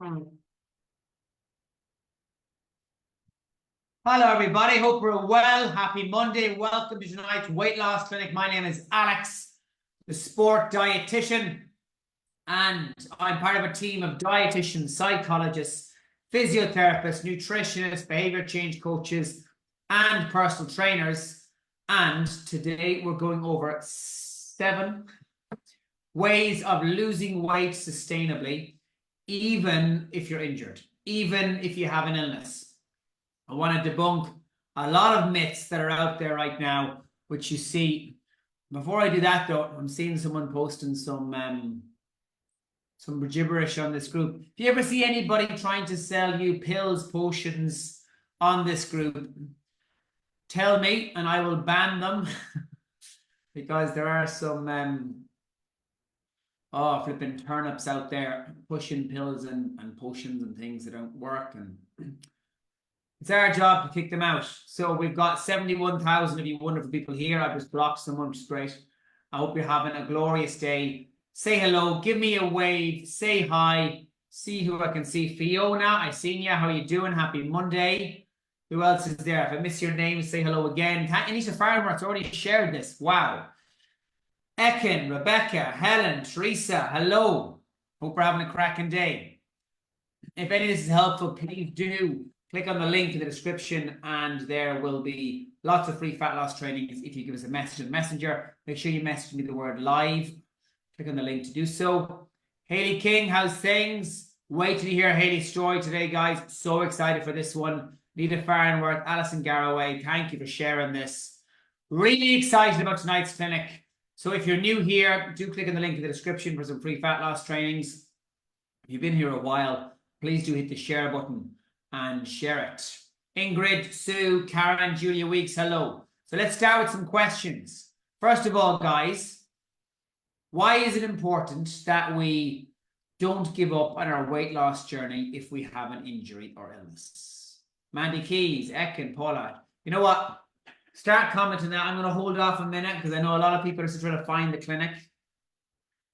Hello, everybody. Hope we're well. Happy Monday. Welcome to tonight's weight loss clinic. My name is Alex, the sport dietitian, and I'm part of a team of dietitians, psychologists, physiotherapists, nutritionists, behavior change coaches, and personal trainers. And today we're going over 7 ways of losing weight sustainably, even if you're injured, even if you have an illness. I want to debunk a lot of myths that are out there right now, which you see. Before I do that, though, I'm seeing someone posting some gibberish on this group. If you ever see anybody trying to sell you pills, potions on this group, tell me and I will ban them because there are some flipping turnips out there pushing pills and potions and things that don't work, and it's our job to kick them out. So we've got 71,000 of you wonderful people here. I've just blocked someone, which is great. I hope you're having a glorious day. Say hello, give me a wave, say hi, see who I can see. Fiona, I seen you. How are you doing? Happy Monday. Who else is there? If I miss your name, say hello again. Anita Farmer, it's already shared this. Wow. Ekin, Rebecca, Helen, Teresa, hello. Hope we're having a cracking day. If any of this is helpful, please do click on the link in the description, and there will be lots of free fat loss trainings. If you give us a message on Messenger, make sure you message me the word live. Click on the link to do so. Hayley King, how's things? Wait till you hear Hayley's story today, guys. So excited for this one. Nita Farnworth, Alison Garraway, thank you for sharing this. Really excited about tonight's clinic. So if you're new here, do click on the link in the description for some free fat loss trainings. If you've been here a while, please do hit the share button and share it. Ingrid, Sue, Karen, Julia Weeks, hello. So let's start with some questions. First of all, guys, why is it important that we don't give up on our weight loss journey if we have an injury or illness? Mandy Keys, Ekin, Paula, you know what? Start commenting that. I'm going to hold off a minute because I know a lot of people are still trying to find the clinic.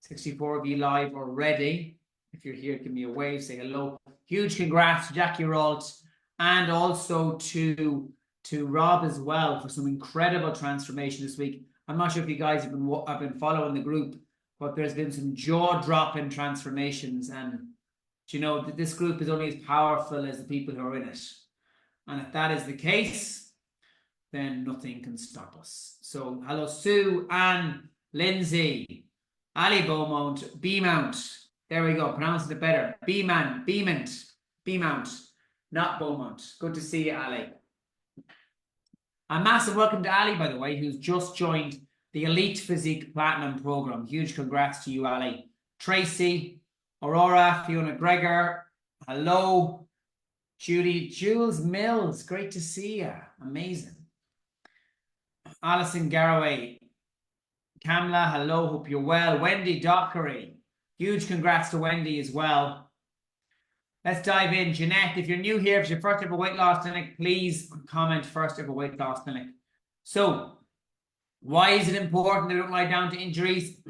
64 of you live already. If you're here, give me a wave, say hello. Huge congrats to Jackie Ralt and also to Rob as well for some incredible transformation this week. I'm not sure if you guys have been following the group, but there's been some jaw-dropping transformations, and you know that this group is only as powerful as the people who are in it. And if that is the case, then nothing can stop us. So hello, Sue, Anne, Lindsay, Ali Beaumont, B-Mount. There we go, pronouncing it better. Beaumont, not Beaumont. Good to see you, Ali. A massive welcome to Ali, by the way, who's just joined the Elite Physique Platinum program. Huge congrats to you, Ali. Tracy, Aurora, Fiona Gregor, hello. Judy, Jules Mills, great to see you. Amazing. Alison Garraway, Kamla, hello, hope you're well. Wendy Dockery, huge congrats to Wendy as well. Let's dive in. Jeanette, if you're new here, if it's your first ever weight loss clinic, please comment first ever weight loss clinic. So, why is it important that we don't lie down to injuries?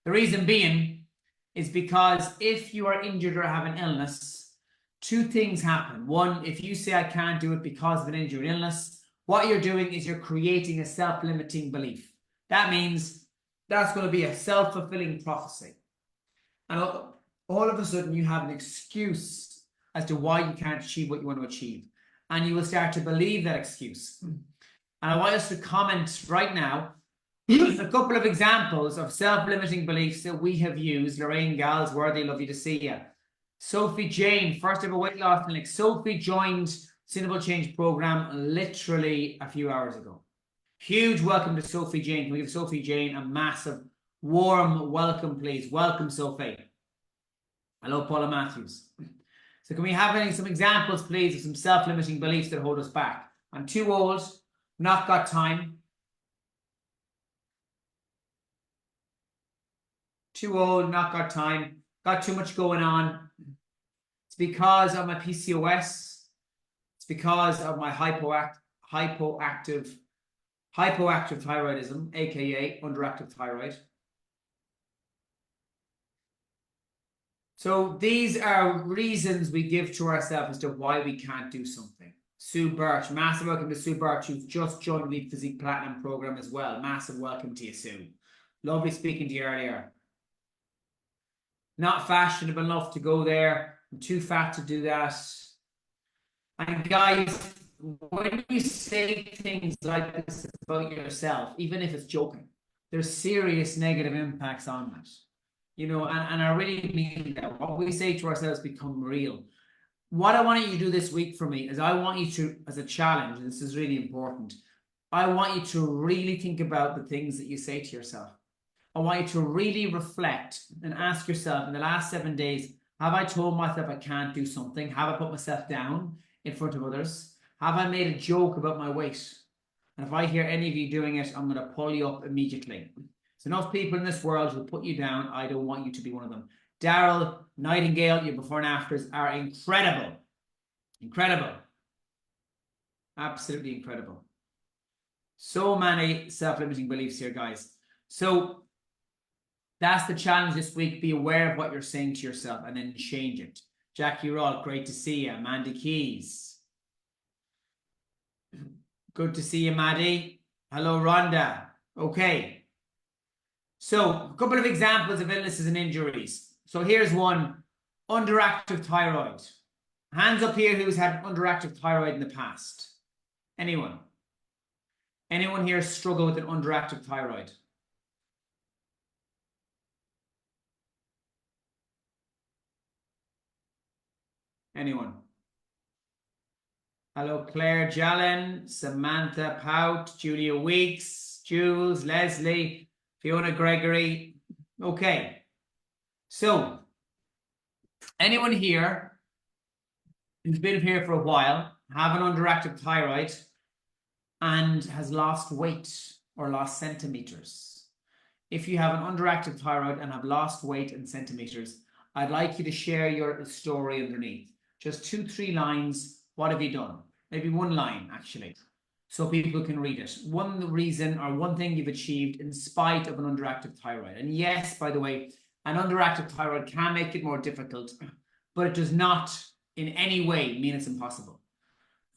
The reason being is because if you are injured or have an illness, 2 things happen. One, if you say I can't do it because of an injury or illness, what you're doing is you're creating a self-limiting belief. That means that's going to be a self-fulfilling prophecy. And all of a sudden you have an excuse as to why you can't achieve what you want to achieve. And you will start to believe that excuse. And I want us to comment right now a couple of examples of self-limiting beliefs that we have used. Lorraine Galsworthy, lovely to see you. Sophie Jane, first ever weight loss clinic. Sophie joined Sustainable Change program literally a few hours ago. Huge welcome to Sophie Jane. Can we give Sophie Jane a massive warm welcome, please? Welcome, Sophie. Hello, Paula Matthews. So can we have some examples, please, of some self-limiting beliefs that hold us back? I'm too old, not got time. Too old, not got time. Got too much going on. It's because of my PCOS. It's because of my hypoactive thyroidism, aka underactive thyroid. So these are reasons we give to ourselves as to why we can't do something. Sue Birch, massive welcome to Sue Birch, who's just joined the Physique Platinum program as well. Massive welcome to you, Sue. Lovely speaking to you earlier. Not fashionable enough to go there. I'm too fat to do that. And guys, when you say things like this about yourself, even if it's joking, there's serious negative impacts on that. You know, and I really mean that. What we say to ourselves become real. What I want you to do this week for me is I want you to, as a challenge, and this is really important, I want you to really think about the things that you say to yourself. I want you to really reflect and ask yourself, in the last 7 days, have I told myself I can't do something? Have I put myself down in front of others? Have I made a joke about my weight? And if I hear any of you doing it, I'm going to pull you up immediately. There's enough people in this world who put you down. I don't want you to be one of them. Daryl, Nightingale, your before and afters are incredible. Incredible. Absolutely incredible. So many self-limiting beliefs here, guys. So that's the challenge this week. Be aware of what you're saying to yourself and then change it. Jackie Roll, great to see you. Mandy Keys. Good to see you, Maddie. Hello, Rhonda. Okay. So, a couple of examples of illnesses and injuries. So here's one, underactive thyroid. Hands up here who's had underactive thyroid in the past. Anyone? Anyone here struggle with an underactive thyroid? Anyone? Hello, Claire Jalen, Samantha Pout, Julia Weeks, Jules, Leslie, Fiona Gregory. Okay. So, anyone here who's been here for a while, have an underactive thyroid, and has lost weight or lost centimeters? If you have an underactive thyroid and have lost weight in centimeters, I'd like you to share your story underneath. Just 2-3 lines. What have you done? Maybe one line, actually, so people can read it. One reason or one thing you've achieved in spite of an underactive thyroid. And yes, by the way, an underactive thyroid can make it more difficult, but it does not in any way mean it's impossible.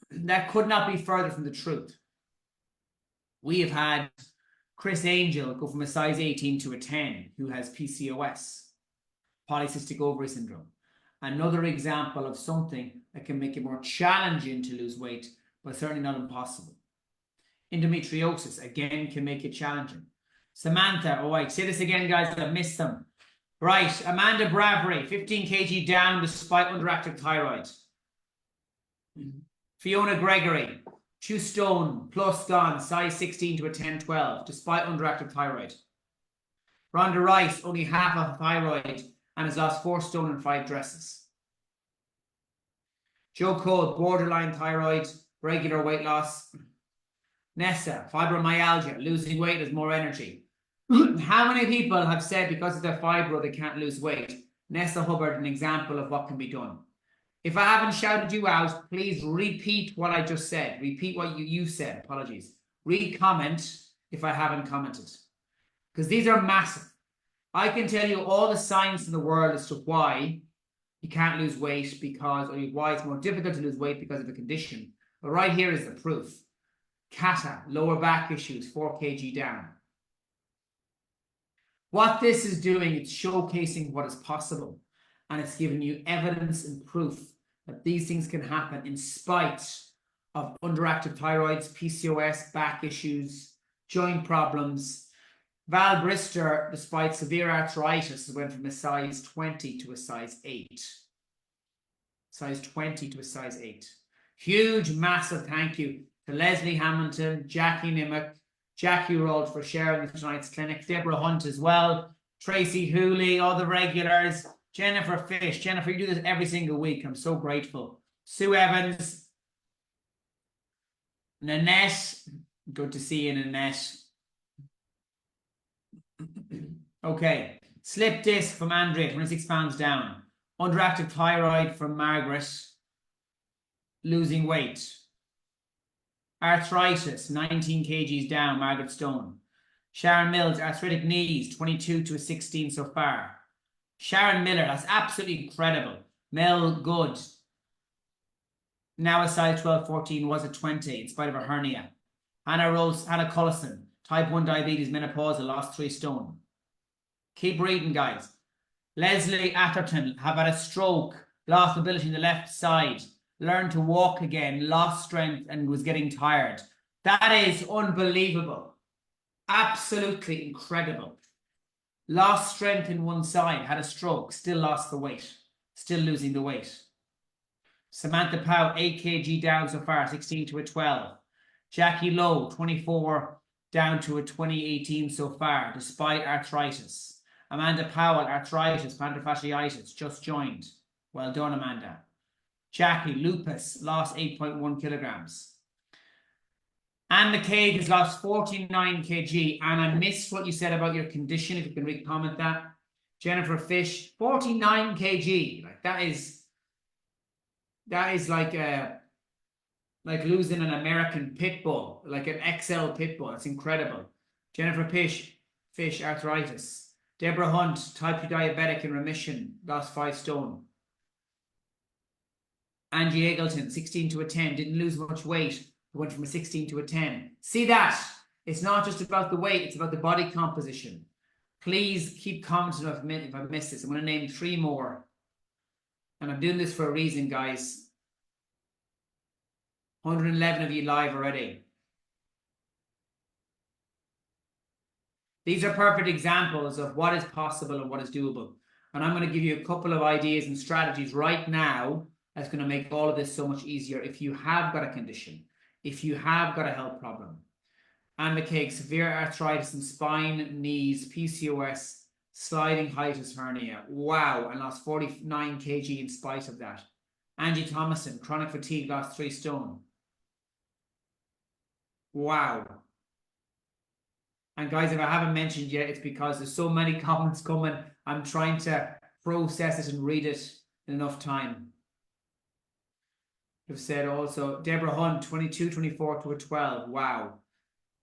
That could not be further from the truth. We have had Chris Angel go from a size 18 to a 10 who has PCOS, polycystic ovary syndrome. Another example of something that can make it more challenging to lose weight, but certainly not impossible. Endometriosis, again, can make it challenging. Samantha, oh, I say this again, guys, I missed them. Right, Amanda Bravery, 15 kg down despite underactive thyroid. Fiona Gregory, 2 stone plus gone, size 16 to a 10-12, despite underactive thyroid. Rhonda Rice, only half of thyroid and has lost 4 stone and 5 dresses. Joe Cole, borderline thyroid, regular weight loss. Nessa, fibromyalgia, losing weight is more energy. How many people have said because of their fibro they can't lose weight? Nessa Hubbard, an example of what can be done. If I haven't shouted you out, please repeat what I just said. Repeat what you said. Apologies. Re-comment if I haven't commented. Because these are massive. I can tell you all the science in the world as to why you can't lose weight because, or why it's more difficult to lose weight because of a condition. But right here is the proof. Kata, lower back issues, 4 kg down. What this is doing, it's showcasing what is possible. And it's giving you evidence and proof that these things can happen in spite of underactive thyroids, PCOS, back issues, joint problems. Val Brister, despite severe arthritis, went from a size 20 to a size 8. Size 20 to a size 8. Huge, massive thank you to Leslie Hamilton, Jackie Nimmock, Jackie Rold for sharing tonight's clinic, Deborah Hunt as well, Tracy Hooley, all the regulars, Jennifer Fish. Jennifer, you do this every single week. I'm so grateful. Sue Evans, Nanette, good to see you, Nanette. Okay, slip disc from Andrea, 26 pounds down. Underactive thyroid from Margaret, losing weight. Arthritis, 19 kgs down, Margaret Stone. Sharon Mills, arthritic knees, 22 to a 16 so far. Sharon Miller, that's absolutely incredible. Mel Good, now a size 12, 14, was a 20 in spite of her hernia. Hannah Cullison, type 1 diabetes, menopausal, lost 3 stone. Keep reading, guys. Leslie Atherton have had a stroke, lost mobility in the left side, learned to walk again, lost strength, and was getting tired. That is unbelievable. Absolutely incredible. Lost strength in one side, had a stroke, still lost the weight, still losing the weight. Samantha Powell, 8 kg down so far, 16 to a 12. Jackie Lowe, 24 down to a 2018 so far, despite arthritis. Amanda Powell, arthritis, plantar fasciitis, just joined. Well done, Amanda. Jackie, lupus, lost 8.1 kilograms. Anne McCabe has lost 49 kg, and I missed what you said about your condition, if you can re-comment that. Jennifer Fish, 49 kg. Like that is like losing an American pit bull, like an XL pit bull. It's incredible. Jennifer Fish, arthritis. Deborah Hunt, type 2 diabetic in remission, lost 5 stone. Angie Eggleton, 16 to a 10, didn't lose much weight, went from a 16 to a 10. See that? It's not just about the weight, it's about the body composition. Please keep commenting if I missed this. I'm going to name 3 more. And I'm doing this for a reason, guys. 111 of you live already. These are perfect examples of what is possible and what is doable. And I'm going to give you a couple of ideas and strategies right now that's going to make all of this so much easier if you have got a condition, if you have got a health problem. Anne McCaig, severe arthritis in spine, knees, PCOS, sliding hiatus hernia. Wow, and lost 49 kg in spite of that. Angie Thomason, chronic fatigue, lost 3 stone. Wow. And guys, if I haven't mentioned yet, it's because there's so many comments coming. I'm trying to process it and read it in enough time. You've said also, Deborah Hunt, 22, 24 to a 12. Wow.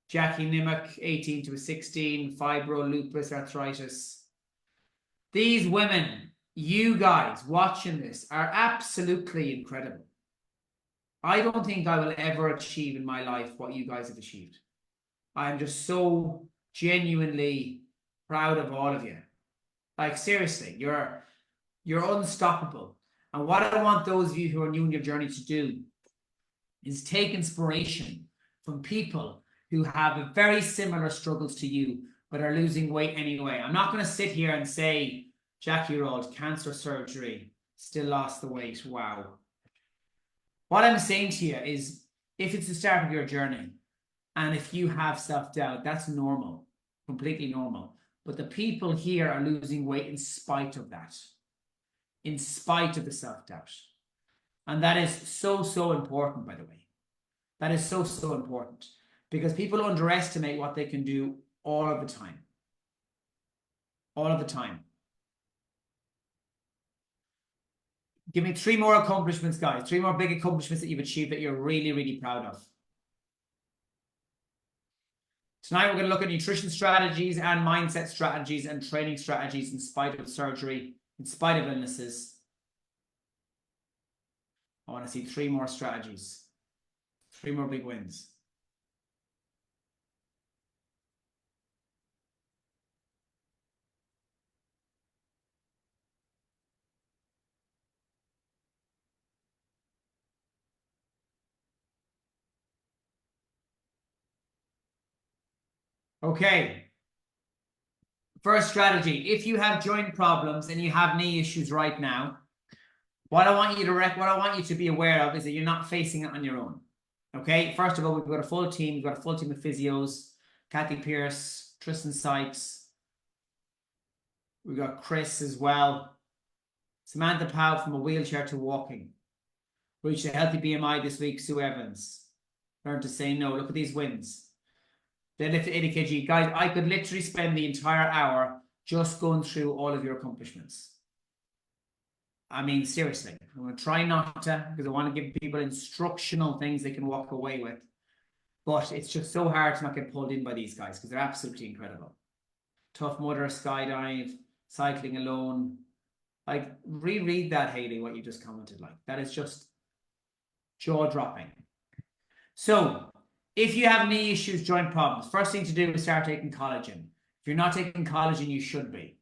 Jackie Nimmock, 18 to a 16. Fibro, lupus, arthritis. These women, you guys watching this, are absolutely incredible. I don't think I will ever achieve in my life what you guys have achieved. I'm just so genuinely proud of all of you. Like, seriously, you're unstoppable. And what I want those of you who are new in your journey to do is take inspiration from people who have very similar struggles to you, but are losing weight anyway. I'm not going to sit here and say, Jack-year-old, cancer surgery, still lost the weight. Wow. What I'm saying to you is, if it's the start of your journey, and if you have self-doubt, that's normal, completely normal. But the people here are losing weight in spite of that, in spite of the self-doubt. And that is so, so important, by the way. That is so, so important. Because people underestimate what they can do all of the time. All of the time. Give me 3 more accomplishments, guys. 3 more big accomplishments that you've achieved that you're really, really proud of. Tonight, we're going to look at nutrition strategies and mindset strategies and training strategies in spite of surgery, in spite of illnesses. I want to see 3 more strategies, 3 more big wins. Okay. First strategy, if you have joint problems and you have knee issues right now, what I want you to be aware of is that you're not facing it on your own. Okay, first of all, we've got a full team. We've got a full team of physios, Kathy Pierce, Tristan Sykes. We've got Chris as well. Samantha Powell, from a wheelchair to walking. Reached a healthy BMI this week, Sue Evans. Learned to say no. Look at these wins. Deadlift 80 kg. Guys, I could literally spend the entire hour just going through all of your accomplishments. I mean, seriously. I'm going to try not to, because I want to give people instructional things they can walk away with. But it's just so hard to not get pulled in by these guys, because they're absolutely incredible. Tough Mudder, skydive, cycling alone, Like, reread that, Haley, what you just commented. Like, that is just jaw-dropping. So, if you have knee issues, joint problems, first thing to do is start taking collagen. If you're not taking collagen, you should be.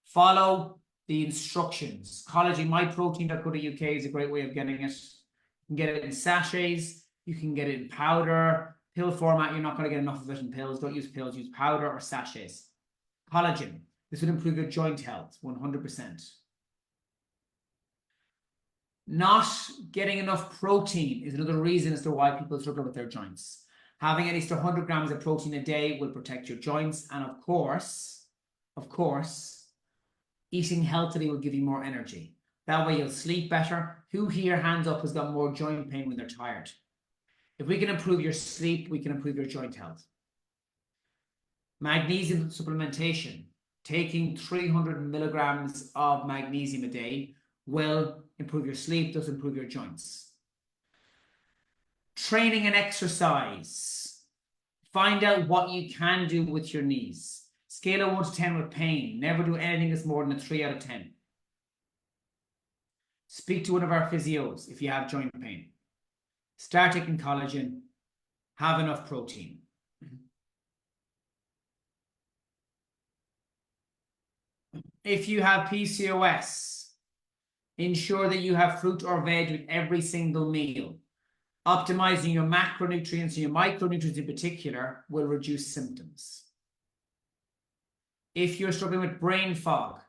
Follow the instructions. Collagen, myprotein.co.uk is a great way of getting it. You can get it in sachets. You can get it in powder. Pill format, you're not going to get enough of it in pills. Don't use pills. Use powder or sachets. Collagen. This would improve your joint health, 100%. Not getting enough protein is another reason as to why people struggle with their joints. Having at least 100 grams of protein a day will protect your joints. And of course, eating healthily will give you more energy. That way you'll sleep better. Who here, hands up, has got more joint pain when they're tired? If we can improve your sleep, we can improve your joint health. Magnesium supplementation. Taking 300 milligrams of magnesium a day will improve your sleep, does improve your joints. Training and exercise. Find out what you can do with your knees. Scale of 1 to 10 with pain. Never do anything that's more than a 3 out of 10. Speak to one of our physios if you have joint pain. Start taking collagen. Have enough protein. If you have PCOS, ensure that you have fruit or veg with every single meal. Optimizing your macronutrients and your micronutrients in particular will reduce symptoms. If you're struggling with brain fog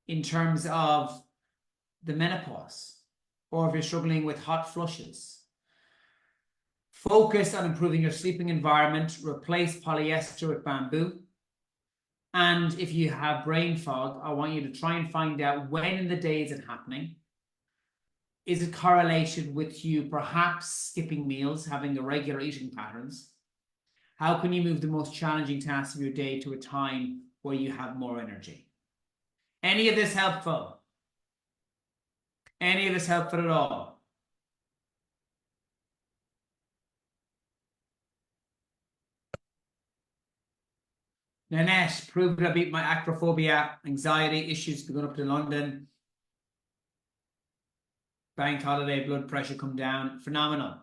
in terms of the menopause, or if you're struggling with hot flushes, focus on improving your sleeping environment, replace polyester with bamboo. And if you have brain fog, I want you to try and find out when in the day is it happening. Is it correlated with you perhaps skipping meals, having irregular eating patterns? How can you move the most challenging tasks of your day to a time where you have more energy? Any of this helpful? Any of this helpful at all? Nanette, proved I beat my acrophobia, anxiety issues going up to London. Bank holiday, blood pressure come down. Phenomenal.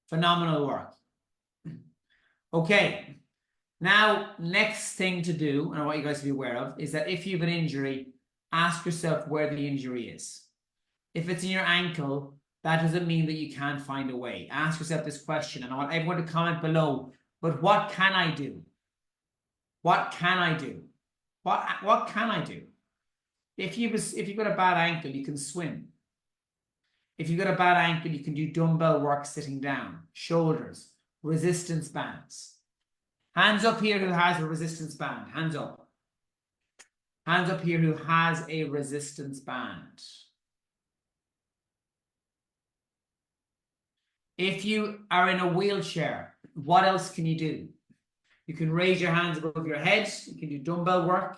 Phenomenal work. Okay. Now, next thing to do, and I want you guys to be aware of, is that if you have an injury, ask yourself where the injury is. If it's in your ankle, that doesn't mean that you can't find a way. Ask yourself this question, and I want everyone to comment below. But what can I do? What can I do? What can I do? If you've got a bad ankle, you can swim. If you've got a bad ankle, you can do dumbbell work sitting down, shoulders, resistance bands. Hands up here who has a resistance band. Hands up. Hands up here who has a resistance band. If you are in a wheelchair, what else can you do? You can raise your hands above your head. You can do dumbbell work.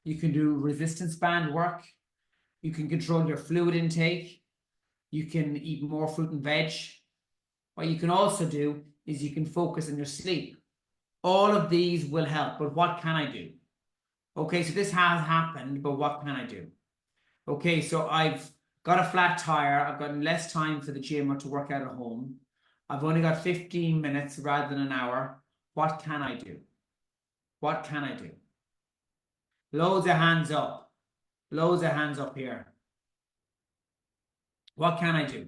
You can do resistance band work. You can control your fluid intake. You can eat more fruit and veg. What you can also do is you can focus on your sleep. All of these will help, but what can I do? Okay, so this has happened, but what can I do? Okay, so I've got a flat tire. I've got less time for the gym or to work out at home. I've only got 15 minutes rather than an hour. What can I do? What can I do? Loads of hands up. Loads of hands up here. What can I do?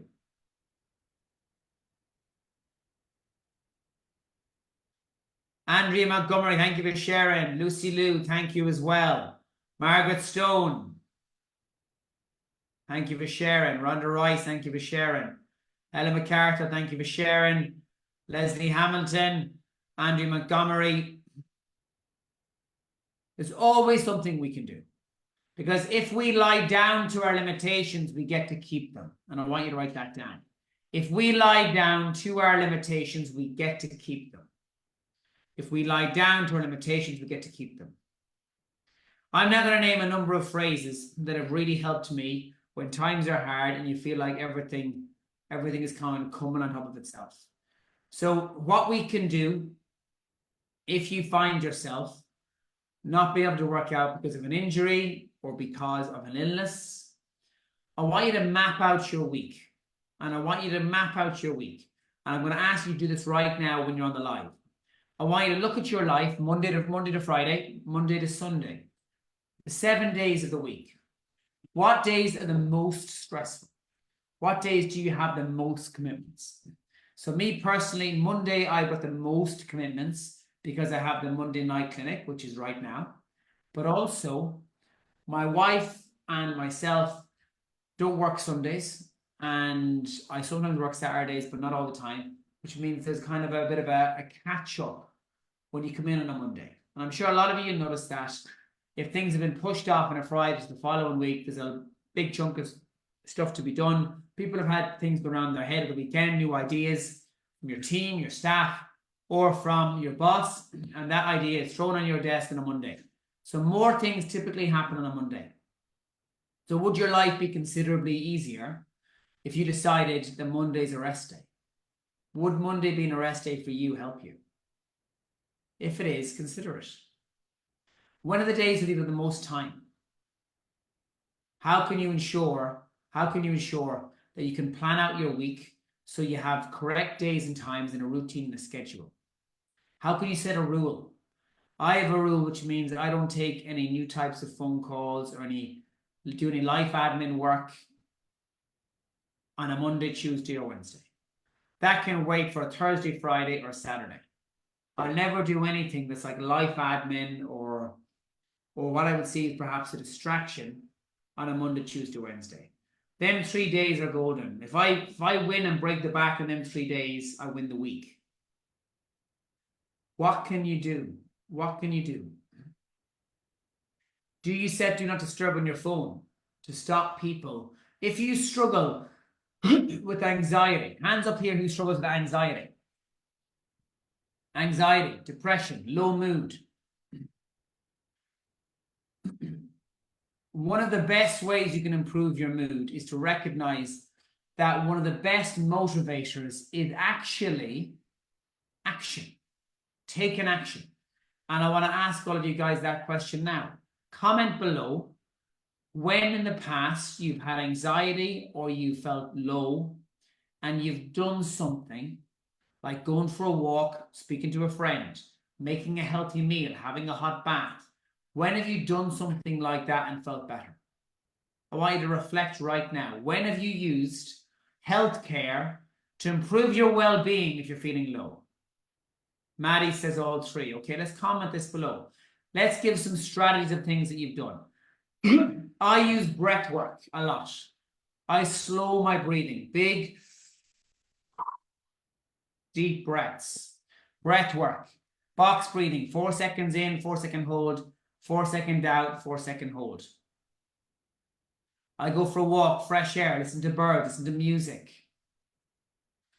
Andrea Montgomery, thank you for sharing. Lucy Liu, thank you as well. Margaret Stone, thank you for sharing. Rhonda Rice, thank you for sharing. Ella MacArthur, thank you for sharing. Leslie Hamilton, Andrew Montgomery. There's always something we can do. Because if we lie down to our limitations, we get to keep them. And I want you to write that down. If we lie down to our limitations, we get to keep them. If we lie down to our limitations, we get to keep them. I'm now going to name a number of phrases that have really helped me when times are hard and you feel like everything is kind of coming on top of itself. So what we can do, if you find yourself not being able to work out because of an injury or because of an illness, I want you to map out your week. And I want you to map out your week. And I'm going to ask you to do this right now when you're on the live. I want you to look at your life Monday to Friday, Monday to Sunday, the 7 days of the week. What days are the most stressful? What days do you have the most commitments? So me personally, Monday, I've got the most commitments because I have the Monday night clinic, which is right now. But also, my wife and myself don't work Sundays, and I sometimes work Saturdays, but not all the time, which means there's kind of a bit of a catch-up when you come in on a Monday. And I'm sure a lot of you notice that if things have been pushed off on a Friday to the following week, there's a big chunk of stuff to be done. People have had things go around their head at the weekend, new ideas from your team, your staff, or from your boss, and that idea is thrown on your desk on a Monday. So more things typically happen on a Monday. So would your life be considerably easier if you decided that Monday's a rest day? Would Monday being a rest day for you help you? If it is, consider it. When are the days that you have the most time? How can you ensure that you can plan out your week so you have correct days and times in a routine and a schedule? How can you set a rule? I have a rule which means I don't take any new types of phone calls or do any life admin work on a Monday, Tuesday, or Wednesday. That can wait for a Thursday, Friday, or Saturday. I'll never do anything that's like life admin or what I would see is perhaps a distraction on a Monday, Tuesday, Wednesday. Them 3 days are golden. If I win and break the back in them 3 days, I win the week. What can you do? What can you do? Do you set do not disturb on your phone to stop people? If you struggle with anxiety, hands up here who struggles with anxiety. Anxiety, depression, low mood. One of the best ways you can improve your mood is to recognize that one of the best motivators is actually action. Take an action. And I want to ask all of you guys that question now. Comment below when in the past you've had anxiety or you felt low and you've done something like going for a walk, speaking to a friend, making a healthy meal, having a hot bath. When have you done something like that and felt better? I want you to reflect right now. When have you used healthcare to improve your well-being if you're feeling low? Maddie says all three. Okay, let's comment this below. Let's give some strategies of things that you've done. I use breath work a lot. I slow my breathing. Big, deep breaths. Breath work. Box breathing. 4 seconds in, 4 second hold. 4 second out, 4 second hold. I go for a walk, fresh air, listen to birds, listen to music.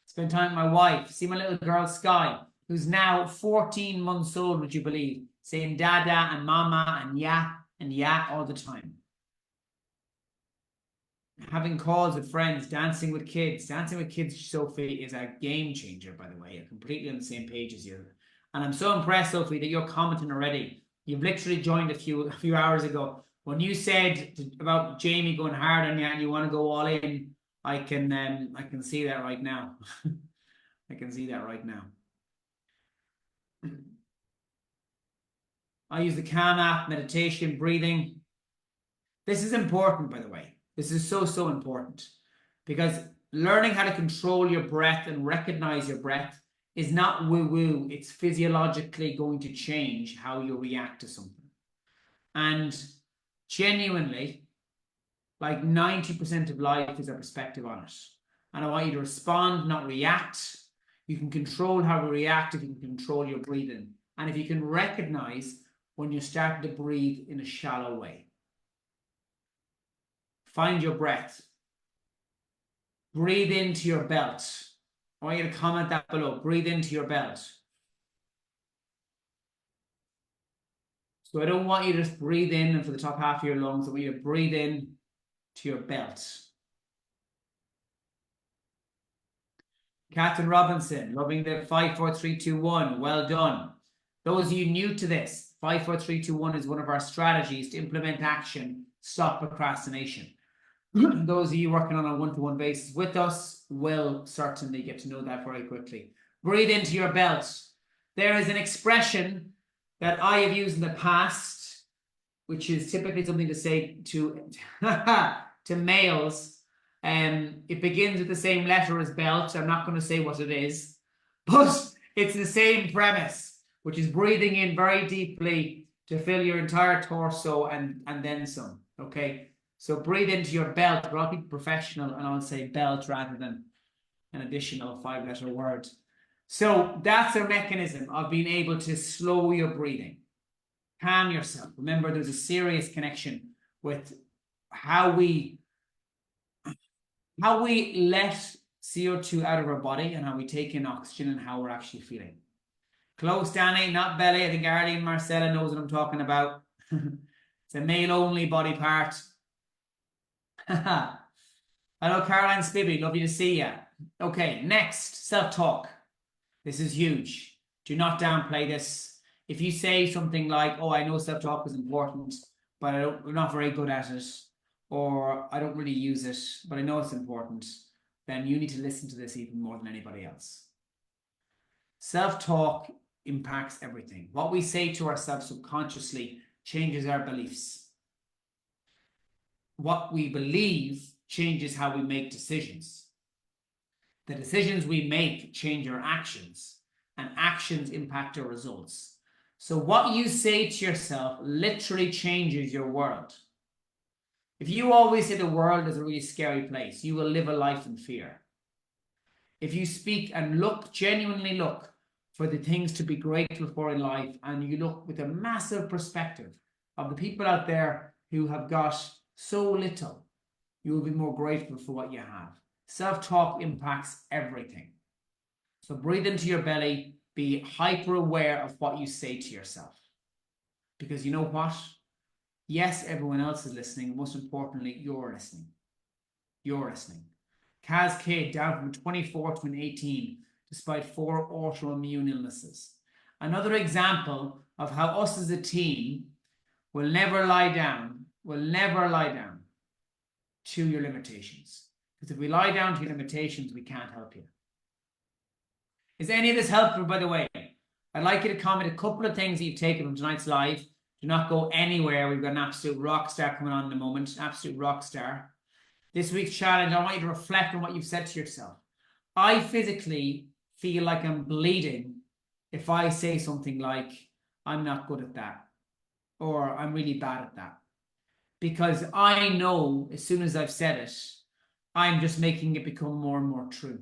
Spend time with my wife. See my little girl, Sky, who's now 14 months old, would you believe? Saying dada and mama and yeah all the time. Having calls with friends, dancing with kids. Dancing with kids, Sophie, is a game changer, by the way. I'm completely on the same page as you. And I'm so impressed, Sophie, that you're commenting already. You've literally joined a few hours ago. When you said about Jamie going hard on you and you want to go all in, I can see that right now. I can see that right now. I use the Calm app, meditation, breathing. This is important, by the way. This is so important because learning how to control your breath and recognize your breath is not woo-woo. It's physiologically going to change how you react to something. And genuinely, like 90% of life is a perspective on it. And I want you to respond, not react. You can control how you react if you can control your breathing. And if you can recognize when you're starting to breathe in a shallow way. Find your breath. Breathe into your belt. I want you to comment that below. Breathe into your belt. So I don't want you to just breathe in and for the top half of your lungs. I want you to breathe in to your belt. Catherine Robinson, loving the 5, 4, 3, 2, 1. Well done. Those of you new to this, 5, 4, 3, 2, 1 is one of our strategies to implement action, stop procrastination. Those of you working on a one-to-one basis with us will certainly get to know that very quickly. Breathe into your belt. There is an expression that I have used in the past, which is typically something to say to to males. It begins with the same letter as belt. I'm not going to say what it is, but it's the same premise, which is breathing in very deeply to fill your entire torso and then some. Okay, so breathe into your belt. But I'll be professional and I'll say belt rather than an additional 5-letter word. So that's a mechanism of being able to slow your breathing, calm yourself. Remember, there's a serious connection with how we let CO2 out of our body and how we take in oxygen and how we're actually feeling. Close, Danny, not belly. I think Arlene Marcella knows what I'm talking about. It's a male-only body part. Hello, Caroline Spivey. Lovely to see you. Okay, next, self-talk. This is huge. Do not downplay this. If you say something like, oh, I know self-talk is important, but I'm not very good at it, or I don't really use it, but I know it's important, then you need to listen to this even more than anybody else. Self-talk impacts everything. What we say to ourselves subconsciously changes our beliefs. What we believe changes how we make decisions. The decisions we make change our actions, and actions impact our results. So what you say to yourself literally changes your world. If you always say the world is a really scary place, you will live a life in fear. If you speak and look, genuinely look for the things to be grateful for in life, and you look with a massive perspective of the people out there who have got so little, you will be more grateful for what you have. Self-talk impacts everything. So breathe into your belly, be hyper aware of what you say to yourself. Because you know what? Yes, everyone else is listening. Most importantly, you're listening. You're listening. Kaz Cade down from 24 to an 18, despite 4 autoimmune illnesses. Another example of how us as a team will never lie down to your limitations. Because if we lie down to your limitations, we can't help you. Is any of this helpful, by the way? I'd like you to comment a couple of things that you've taken from tonight's live. Do not go anywhere. We've got an absolute rock star coming on in a moment. Absolute rock star. This week's challenge, I want you to reflect on what you've said to yourself. I physically feel like I'm bleeding if I say something like, I'm not good at that, or I'm really bad at that. Because I know as soon as I've said it, I'm just making it become more and more true.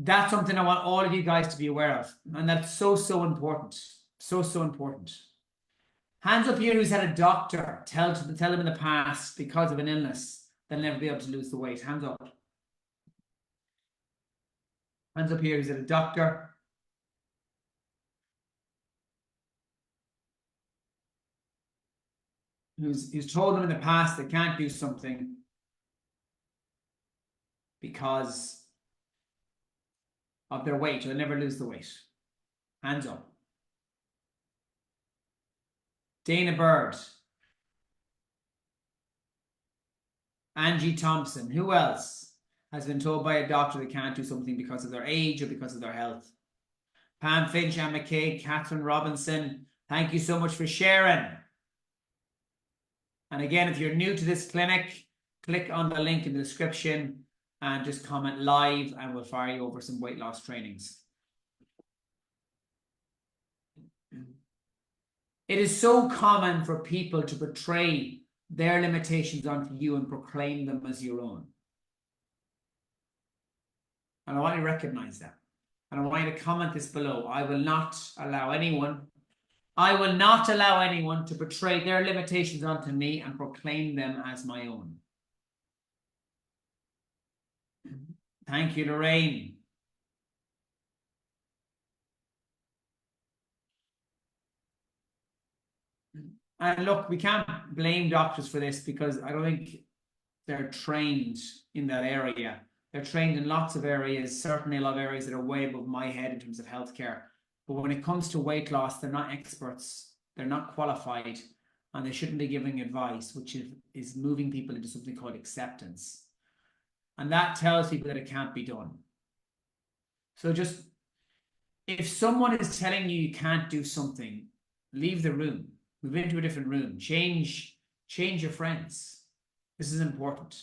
That's something I want all of you guys to be aware of. And that's so, so important. So, so important. Hands up here who's had a doctor tell them in the past because of an illness they'll never be able to lose the weight. Hands up. Hands up here who's had a doctor. Who's told them in the past they can't do something because of their weight, or they'll never lose the weight. Hands up. Dana Bird. Angie Thompson. Who else has been told by a doctor they can't do something because of their age or because of their health? Pam Finch, Anne McKay, Catherine Robinson. Thank you so much for sharing. And again, if you're new to this clinic, click on the link in the description and just comment live and we'll fire you over some weight loss trainings. It is so common for people to portray their limitations onto you and proclaim them as your own. And I want you to recognize that. And I want you to comment this below. I will not allow anyone to portray their limitations onto me and proclaim them as my own. Thank you, Lorraine. And look, we can't blame doctors for this because I don't think they're trained in that area. They're trained in lots of areas, certainly a lot of areas that are way above my head in terms of healthcare. But when it comes to weight loss, they're not experts, they're not qualified, and they shouldn't be giving advice, which is moving people into something called acceptance. And that tells people that it can't be done. So just, if someone is telling you you can't do something, leave the room, move into a different room, change your friends. This is important.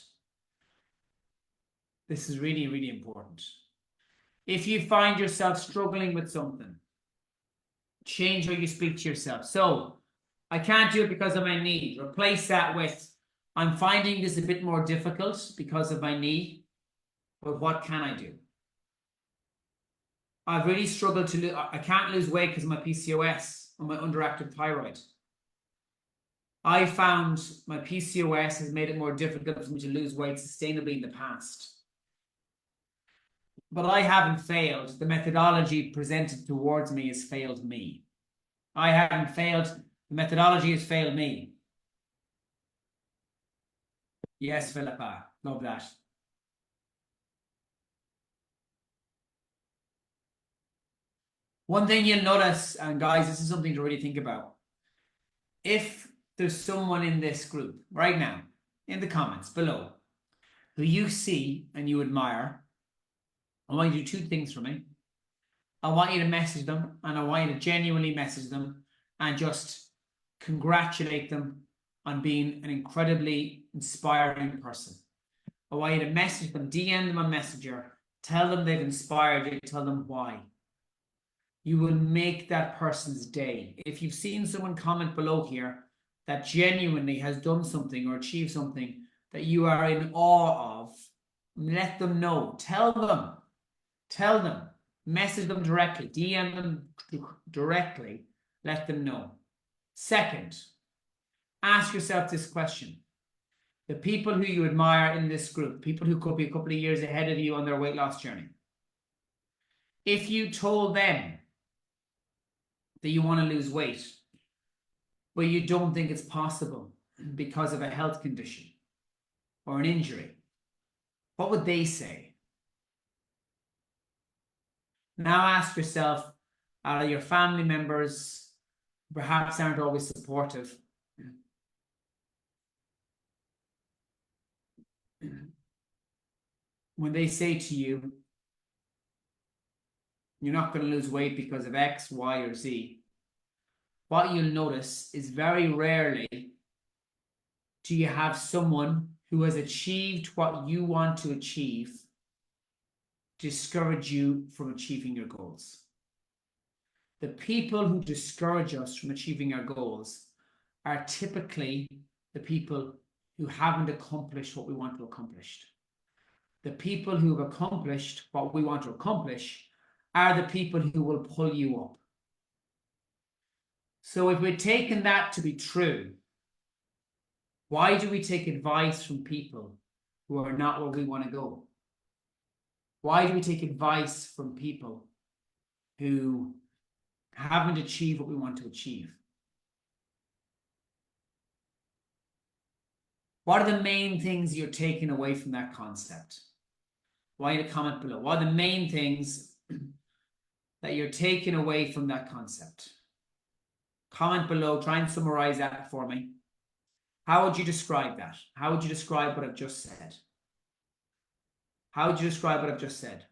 This is really, really important. If you find yourself struggling with something, change how you speak to yourself. So, I can't do it because of my knee. Replace that with, I'm finding this a bit more difficult because of my knee, but what can I do? I've really struggled to lose, I can't lose weight because of my PCOS or my underactive thyroid. I found my PCOS has made it more difficult for me to lose weight sustainably in the past. But I haven't failed. The methodology presented towards me has failed me. I haven't failed. The methodology has failed me. Yes, Philippa. Love that. One thing you'll notice, and guys, this is something to really think about. If there's someone in this group right now, in the comments below, who you see and you admire, I want you to do two things for me. I want you to message them, and I want you to genuinely message them and just congratulate them on being an incredibly inspiring person. I want you to message them, DM them on Messenger, tell them they've inspired you, tell them why. You will make that person's day. If you've seen someone comment below here that genuinely has done something or achieved something that you are in awe of, let them know. Tell them, message them directly, DM them directly, let them know. Second, ask yourself this question. The people who you admire in this group, people who could be a couple of years ahead of you on their weight loss journey, if you told them that you want to lose weight, but you don't think it's possible because of a health condition or an injury, what would they say? Now ask yourself, are your family members perhaps aren't always supportive? When they say to you, you're not going to lose weight because of X, Y, or Z, what you'll notice is very rarely do you have someone who has achieved what you want to achieve discourage you from achieving your goals. The people who discourage us from achieving our goals are typically the people who haven't accomplished what we want to accomplish. The people who have accomplished what we want to accomplish are the people who will pull you up. So if we're taking that to be true, why do we take advice from people who are not where we want to go? Why do we take advice from people who haven't achieved what we want to achieve? What are the main things you're taking away from that concept? Why don't you comment below? What are the main things that you're taking away from that concept? Comment below, try and summarize that for me. How would you describe that? How would you describe what I've just said? How would you describe what I've just said?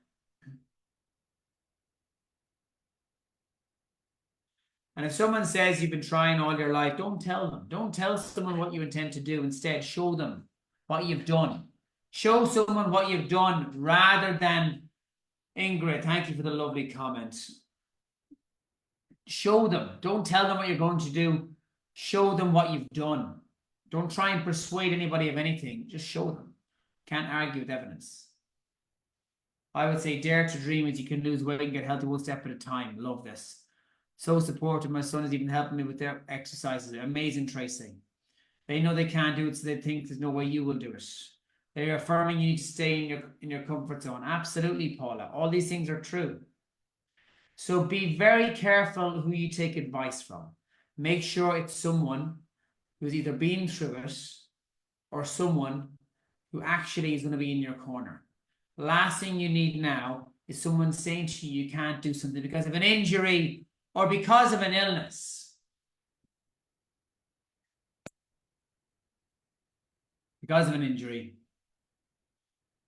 And if someone says you've been trying all your life, don't tell them. Don't tell someone what you intend to do. Instead, show them what you've done. Show someone what you've done rather than, Ingrid, thank you for the lovely comment. Show them. Don't tell them what you're going to do. Show them what you've done. Don't try and persuade anybody of anything. Just show them. Can't argue with evidence. I would say dare to dream as you can lose weight and get healthy one step at a time. Love this. So supportive. My son is even helping me with their exercises. Amazing, Tracy. They know they can't do it, so they think there's no way you will do it. They're affirming you need to stay in your comfort zone. Absolutely, Paula. All these things are true. So be very careful who you take advice from. Make sure it's someone who's either been through it or someone who actually is going to be in your corner. The last thing you need now is someone saying to you, you can't do something because of an injury or because of an illness. Because of an injury,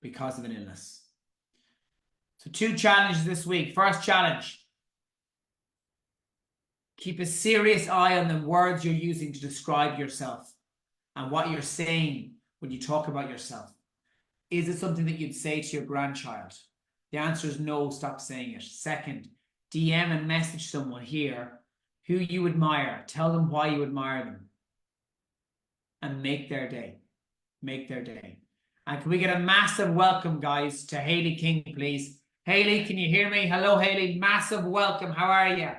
because of an illness. So 2 challenges this week. First challenge. Keep a serious eye on the words you're using to describe yourself and what you're saying when you talk about yourself. Is it something that you'd say to your grandchild? The answer is no, stop saying it. Second, DM and message someone here who you admire. Tell them why you admire them. And make their day. Make their day. And can we get a massive welcome, guys, to Hayley King, please? Hayley, can you hear me? Hello, Hayley. Massive welcome. How are you?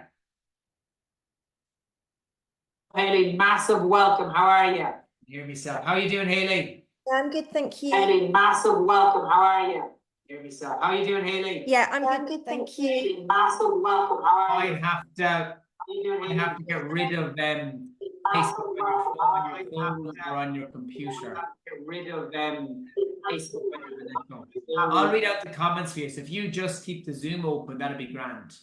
Hayley, massive welcome. How are you? Hear me, Sal. How are you doing, Hayley? I'm good, thank you. Hayley, massive welcome. How are you? Hear me, Sal. How are you doing, Hayley? Yeah, I'm good, thank you. Hayley, massive welcome. How are you? I have to get rid of Facebook on your phone or on your computer. Get rid of Facebook when you're on your phone. I'll read out the comments for you. So if you just keep the Zoom open, that'll be grand.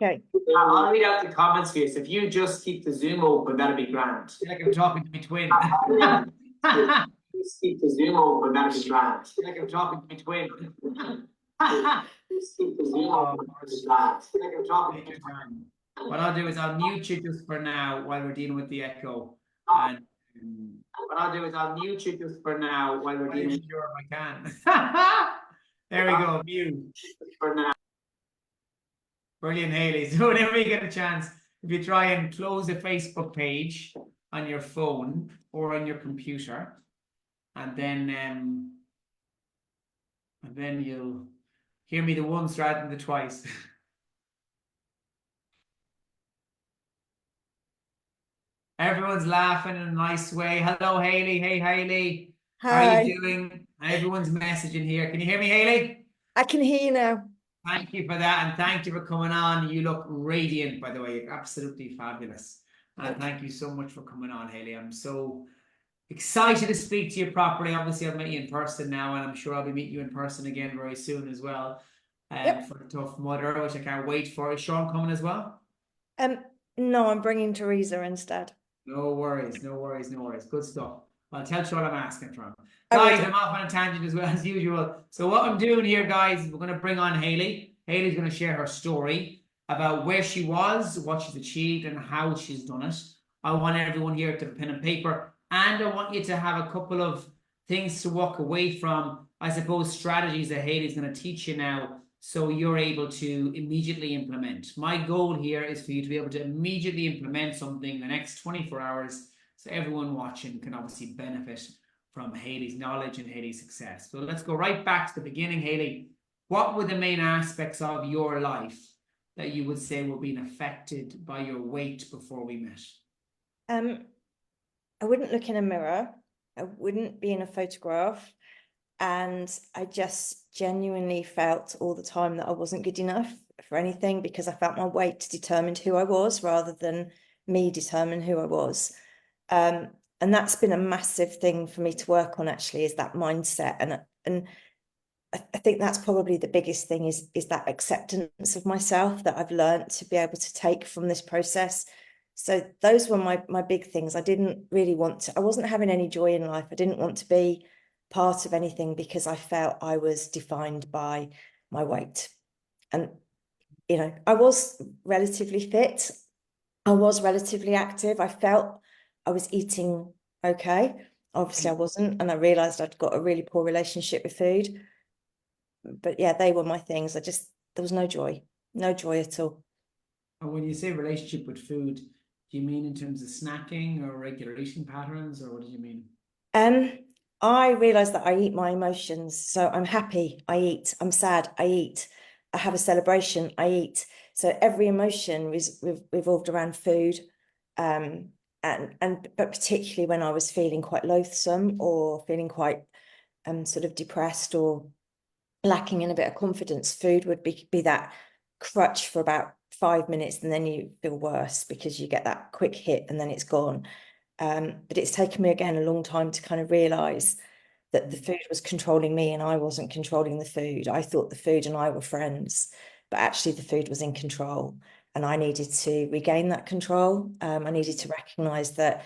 Okay. I'll read out the comments for you. So if you just keep the Zoom open, that'll be grand. I feel like I'm talking to my twin. Just keep the Zoom open, that'll be grand. I feel like I'm talking to my twin. Just keep the Zoom open, that'll be grand. I feel like I'm talking to my twin. What I'll do is I'll mute you just for now while we're dealing with the echo. And what I'll do is I'll mute you just for now while we're dealing with sure if I can. There we go, mute for now. Brilliant, Hayley. So whenever you get a chance, if you try and close the Facebook page on your phone or on your computer, and then you'll hear me the once rather than the twice. Everyone's laughing in a nice way. Hello, Hayley. Hey, Hayley. Hi. How are you doing? Everyone's messaging here. Can you hear me, Hayley? I can hear you now. Thank you for that, and thank you for coming on. You look radiant, by the way. You're absolutely fabulous. And thank you so much for coming on, Hayley. I'm so excited to speak to you properly. Obviously, I've met you in person now, and I'm sure I'll be meeting you in person again very soon as well. For Tough Mudder, which I can't wait for. Is Sean coming as well? No, I'm bringing Teresa instead. No worries, no worries, no worries. Good stuff. I'll tell Sean I'm asking for him. Guys, I'm off on a tangent as well as usual. So what I'm doing here, guys, we're going to bring on Hayley. Hayley's going to share her story about where she was, what she's achieved, and how she's done it. I want everyone here to have pen and paper, and I want you to have a couple of things to walk away from, I suppose, strategies that Hayley's going to teach you now, so you're able to immediately implement. My goal here is for you to be able to immediately implement something in the next 24 hours, so everyone watching can obviously benefit from Hayley's knowledge and Hayley's success. So let's go right back to the beginning, Hayley. What were the main aspects of your life that you would say were being affected by your weight before we met? I wouldn't look in a mirror. I wouldn't be in a photograph. And I just genuinely felt all the time that I wasn't good enough for anything, because I felt my weight determined who I was rather than me determine who I was. And that's been a massive thing for me to work on, actually, is that mindset. And I think that's probably the biggest thing is that acceptance of myself that I've learned to be able to take from this process. So those were my big things. I didn't really want to, I wasn't having any joy in life. I didn't want to be part of anything because I felt I was defined by my weight. And, you know, I was relatively fit. I was relatively active. I felt I was eating okay. Obviously I wasn't, and I realized I'd got a really poor relationship with food. But yeah, they were my things. There was no joy at all. And when you say relationship with food, do you mean in terms of snacking or regular eating patterns, or what do you mean? I realized that I eat my emotions. So I'm happy, I eat. I'm sad, I eat. I have a celebration, I eat. So every emotion revolved around food. But particularly when I was feeling quite loathsome or feeling quite sort of depressed or lacking in a bit of confidence, food would be that crutch for about 5 minutes, and then you feel worse because you get that quick hit and then it's gone. But it's taken me again a long time to kind of realize that the food was controlling me and I wasn't controlling the food. I thought the food and I were friends, but actually the food was in control, and I needed to regain that control. I needed to recognize that,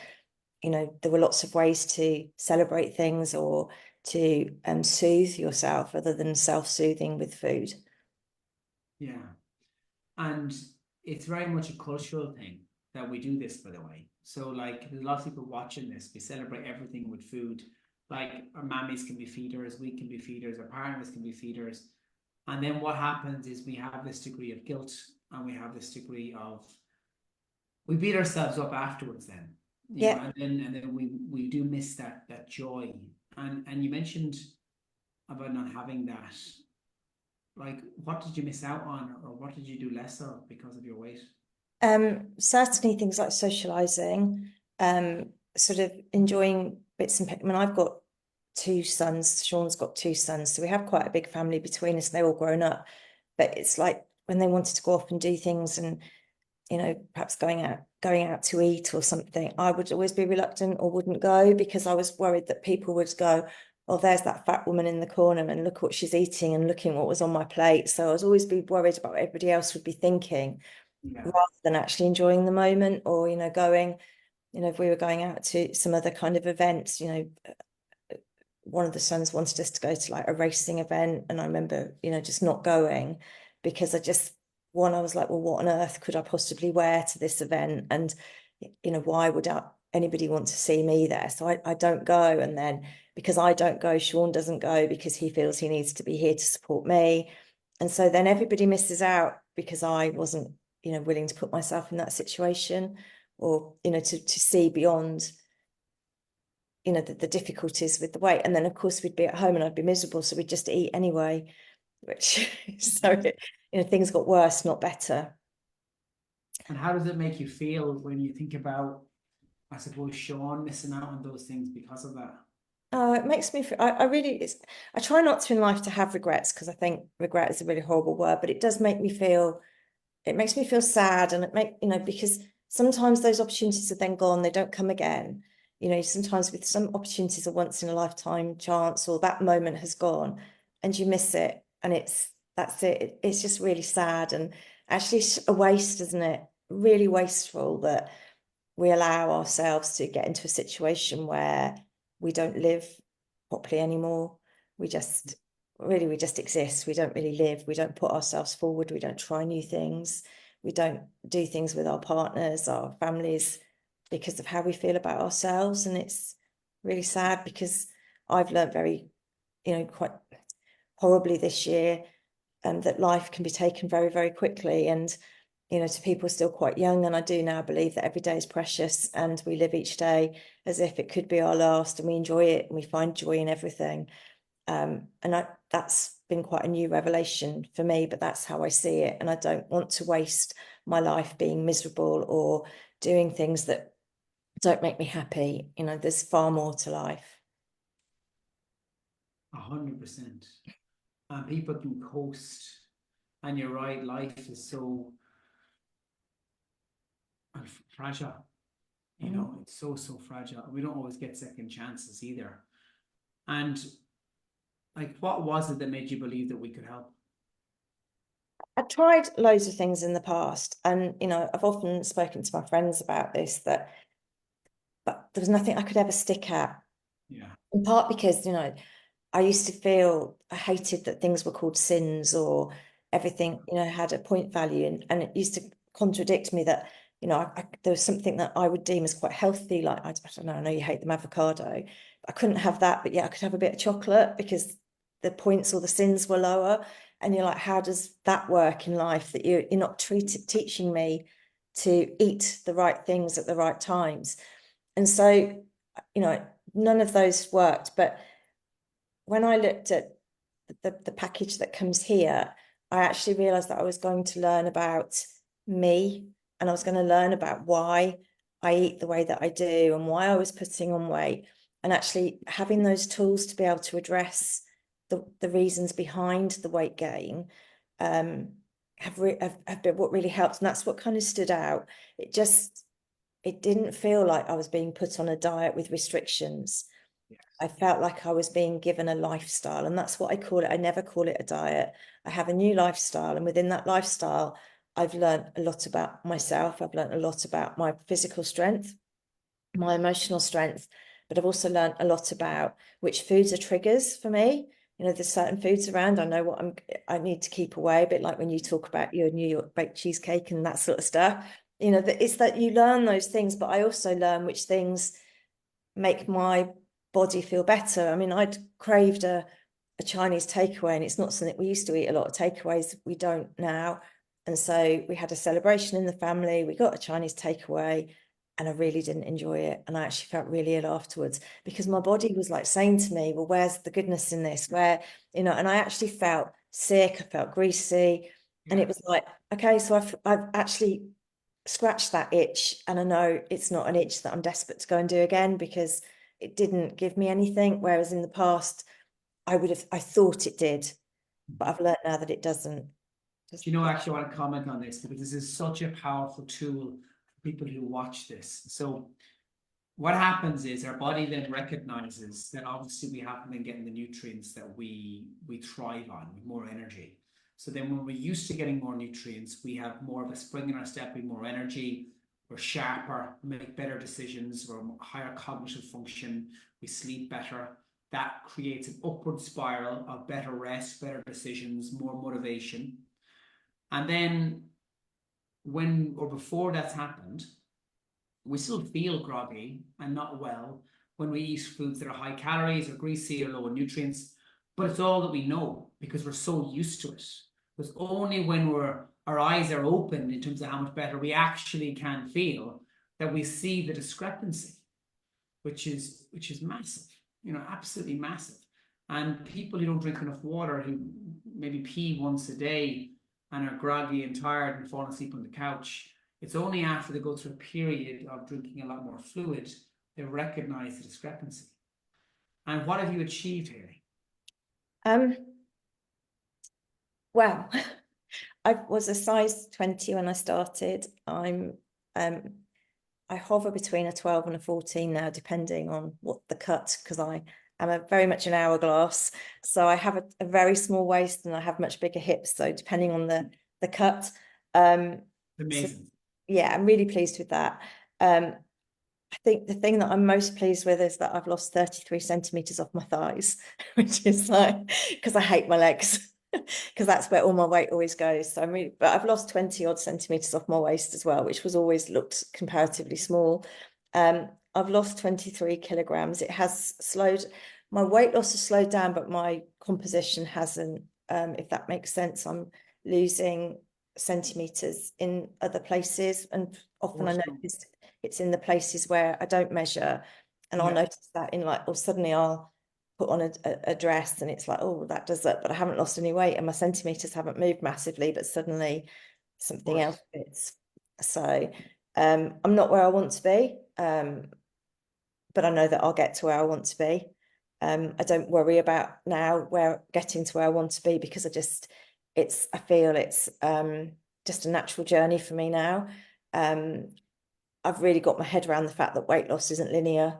you know, there were lots of ways to celebrate things or to soothe yourself other than self-soothing with food. Yeah. And it's very much a cultural thing that we do this, by the way. So, like, there's a lot of people watching this. We celebrate everything with food. Like, our mammies can be feeders, we can be feeders, our partners can be feeders. And then what happens is we have this degree of guilt, and we have this degree of, we beat ourselves up afterwards then. You know, Yeah. and then we do miss that joy. And you mentioned about not having that. Like, what did you miss out on, or what did you do less of because of your weight? Certainly things like socializing, sort of enjoying bits and I mean, I've got two sons. Sean's got two sons, so we have quite a big family between us, and they're all grown up. But it's like when they wanted to go off and do things, and you know, perhaps going out to eat or something, I would always be reluctant or wouldn't go because I was worried that people would go, oh, there's that fat woman in the corner and look what she's eating and looking what was on my plate. So I was always be worried about what everybody else would be thinking, Yeah. rather than actually enjoying the moment, or, you know, going, you know, if we were going out to some other kind of events, you know, one of the sons wanted us to go to like a racing event, and I remember, you know, just not going because I was like, well, what on earth could I possibly wear to this event? And, you know, why would anybody want to see me there? So I don't go. And then because I don't go, Sean doesn't go because he feels he needs to be here to support me. And so then everybody misses out because I wasn't, you know, willing to put myself in that situation, or, you know, to see beyond, you know, the difficulties with the weight. And then of course we'd be at home and I'd be miserable, so we'd just eat anyway, which so you know, things got worse, not better. And how does it make you feel when you think about, I suppose, Sean missing out on those things because of that? It makes me feel, I really, I try not to in life to have regrets, because I think regret is a really horrible word, but it does make me feel, it makes me feel sad. And you know, because sometimes those opportunities are then gone, they don't come again. You know, sometimes with some opportunities, a once in a lifetime chance, or that moment has gone and you miss it, and that's it. It's just really sad, and actually a waste, isn't it? Really wasteful that we allow ourselves to get into a situation where we don't live properly anymore. We just exist. We don't really live. We don't put ourselves forward. We don't try new things. We don't do things with our partners, our families, because of how we feel about ourselves. And it's really sad because I've learned very, you know, quite horribly this year, that life can be taken very, very quickly. And you know, to people still quite young. And I do now believe that every day is precious, and we live each day as if it could be our last, and we enjoy it and we find joy in everything. That's been quite a new revelation for me, but that's how I see it. And I don't want to waste my life being miserable or doing things that don't make me happy. You know, there's far more to life. 100%. And people can coast. And you're right, life is so fragile. You know, it's so fragile. We don't always get second chances either. And like, what was it that made you believe that we could help? I tried loads of things in the past, and you know, I've often spoken to my friends about this, but there was nothing I could ever stick at. Yeah. In part because, you know, I used to feel I hated that things were called sins, or everything, you know, had a point value, and it used to contradict me that, you know, there was something that I would deem as quite healthy, like I don't know, I know you hate them avocado, but I couldn't have that, but yeah, I could have a bit of chocolate because the points or the sins were lower. And you're like, how does that work in life, that you're not teaching me to eat the right things at the right times? And so, you know, none of those worked. But when I looked at the package that comes here, I actually realized that I was going to learn about me, and I was going to learn about why I eat the way that I do and why I was putting on weight, and actually having those tools to be able to address the reasons behind the weight gain, have been what really helped. And that's what kind of stood out. It didn't feel like I was being put on a diet with restrictions. I felt like I was being given a lifestyle, and that's what I call it. I never call it a diet. I have a new lifestyle, and within that lifestyle, I've learned a lot about myself. I've learned a lot about my physical strength, my emotional strength, but I've also learned a lot about which foods are triggers for me. You know, there's certain foods around. I know what I need to keep away, a bit like when you talk about your New York baked cheesecake and that sort of stuff. You know, that it's that you learn those things, but I also learn which things make my body feel better. I mean, I'd craved a Chinese takeaway, and it's not something we used to eat a lot of takeaways. We don't now. And so we had a celebration in the family. We got a Chinese takeaway, and I really didn't enjoy it. And I actually felt really ill afterwards because my body was like saying to me, well, where's the goodness in this? Where, you know, and I actually felt sick. I felt greasy. And it was like, okay, so I've actually scratched that itch, and I know it's not an itch that I'm desperate to go and do again because it didn't give me anything. Whereas in the past, I thought it did, but I've learned now that it doesn't. Do you know, actually, I want to comment on this because this is such a powerful tool for people who watch this. So what happens is our body then recognizes that obviously we haven't been getting the nutrients that we thrive on with more energy. So then when we're used to getting more nutrients, we have more of a spring in our step, we have more energy, we're sharper, we make better decisions, we're higher cognitive function, we sleep better. That creates an upward spiral of better rest, better decisions, more motivation. And then when or before that's happened, we still feel groggy and not well when we eat foods that are high calories or greasy or low in nutrients, but it's all that we know because we're so used to it. It's only when our eyes are open in terms of how much better we actually can feel that we see the discrepancy, which is massive, you know, absolutely massive. And people who don't drink enough water, who maybe pee once a day and are groggy and tired and falling asleep on the couch, it's only after they go through a period of drinking a lot more fluid they recognize the discrepancy. And what have you achieved, Hayley? Well, I was a size 20 when I started. I hover between a 12 and a 14 now, depending on what the cut, because I am very much an hourglass. So I have a very small waist and I have much bigger hips. So depending on the cut. Amazing. So, yeah, I'm really pleased with that. I think the thing that I'm most pleased with is that I've lost 33 centimeters off my thighs, which is like, because I hate my legs, because that's where all my weight always goes. So but I've lost 20 odd centimeters off my waist as well, which was always looked comparatively small. I've lost 23 kilograms. It has slowed, my weight loss has slowed down, but my composition hasn't, if that makes sense. I'm losing centimeters in other places, and often I notice it's in the places where I don't measure, and I'll notice that in like, or suddenly I'll put on a dress and it's like, oh, that does that, but I haven't lost any weight and my centimeters haven't moved massively, but suddenly something else fits. So I'm not where I want to be, but I know that I'll get to where I want to be. I don't worry about now getting to where I want to be, because I feel it's just a natural journey for me now. I've really got my head around the fact that weight loss isn't linear.